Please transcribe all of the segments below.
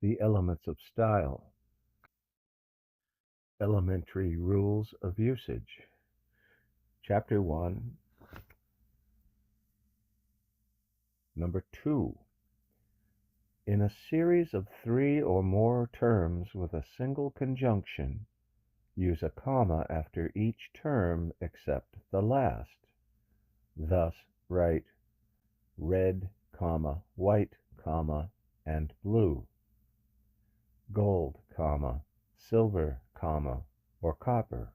The elements of style. Elementary rules of usage. Chapter 1, Number 2. In a series of 3 or more terms with a single conjunction, use a comma after each term except the last. Thus write red, white, and blue, gold, silver, or copper.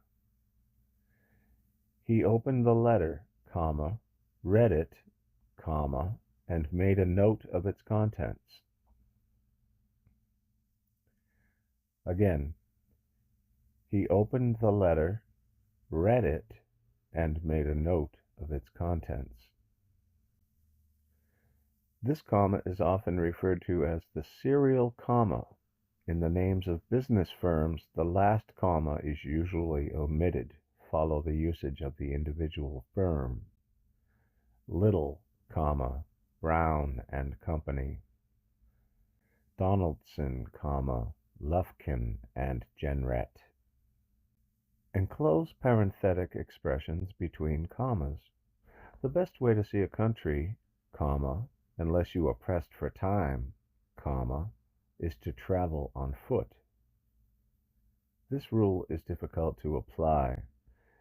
He opened the letter, read it, and made a note of its contents. Again, he opened the letter, read it, and made a note of its contents. This comma is often referred to as the serial comma. In the names of business firms, the last comma is usually omitted. Follow the usage of the individual firm. Little, Brown and Company. Donaldson, Lufkin and Jenrette. Enclose parenthetic expressions between commas. The best way to see a country, unless you are pressed for time, is to travel on foot. This rule is difficult to apply.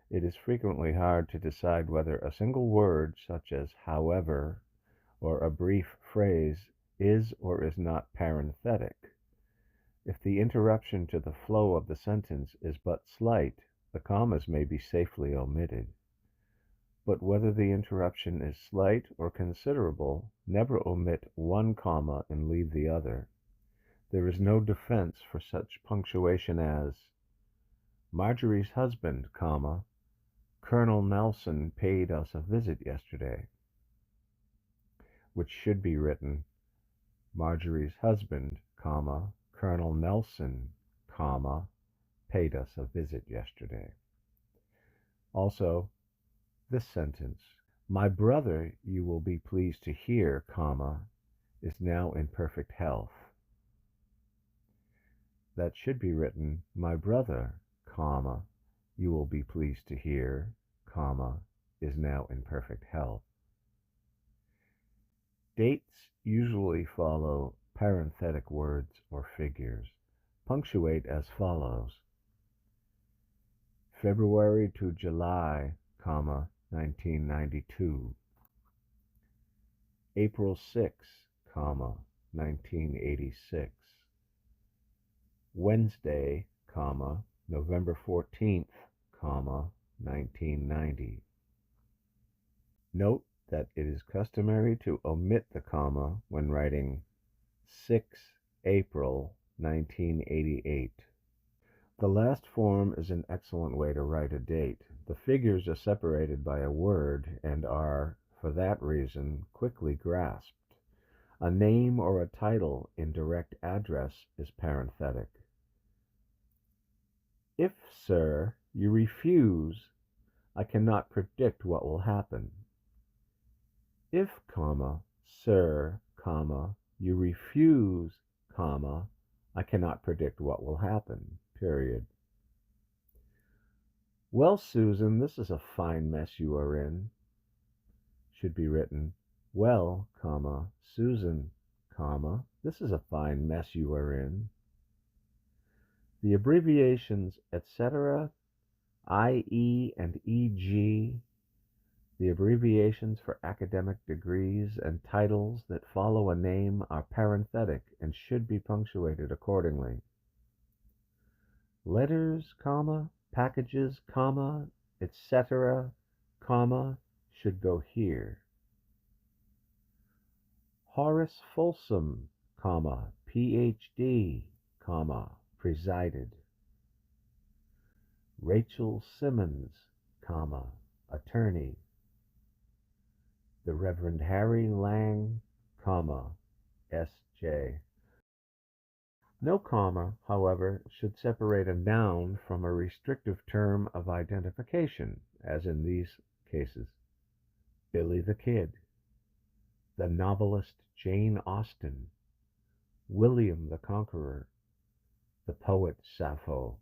It is frequently hard to decide whether a single word, such as however, or a brief phrase, is or is not parenthetic. If the interruption to the flow of the sentence is but slight, the commas may be safely omitted. But whether the interruption is slight or considerable, never omit one comma and leave the other. There is no defense for such punctuation as, Marjorie's husband, Colonel Nelson paid us a visit yesterday, which should be written, Marjorie's husband, Colonel Nelson, paid us a visit yesterday. Also, this sentence, my brother, you will be pleased to hear, is now in perfect health. That should be written, my brother, you will be pleased to hear, is now in perfect health. Dates usually follow parenthetic words or figures. Punctuate as follows. February to July, 1992. April 6, 1986. Wednesday, November 14th, 1990. Note that it is customary to omit the comma when writing 6 April 1988. The last form is an excellent way to write a date. The figures are separated by a word and are, for that reason, quickly grasped. A name or a title in direct address is parenthetic. If, sir, you refuse, I cannot predict what will happen. If, sir, you refuse, I cannot predict what will happen, period. Well, Susan, this is a fine mess you are in. Should be written, well, Susan, this is a fine mess you are in. The abbreviations etc., IE and EG, the abbreviations for academic degrees and titles that follow a name are parenthetic and should be punctuated accordingly. Letters, packages, etc., should go here. Horace Folsom, PhD, presided. Rachel Simmons, attorney. The Reverend Harry Lang, S.J. No comma, however, should separate a noun from a restrictive term of identification, as in these cases. Billy the Kid, the novelist Jane Austen, William the Conqueror, the poet Sappho.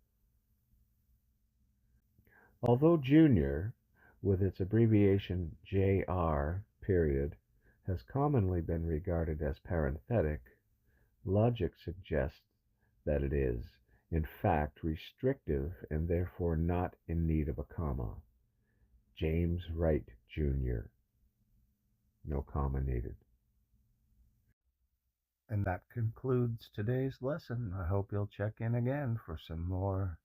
Although Junior, with its abbreviation Jr. has commonly been regarded as parenthetic, logic suggests that it is, in fact, restrictive and therefore not in need of a comma. James Wright, Jr. No comma needed. And that concludes today's lesson. I hope you'll check in again for some more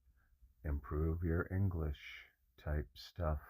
improve your English type stuff.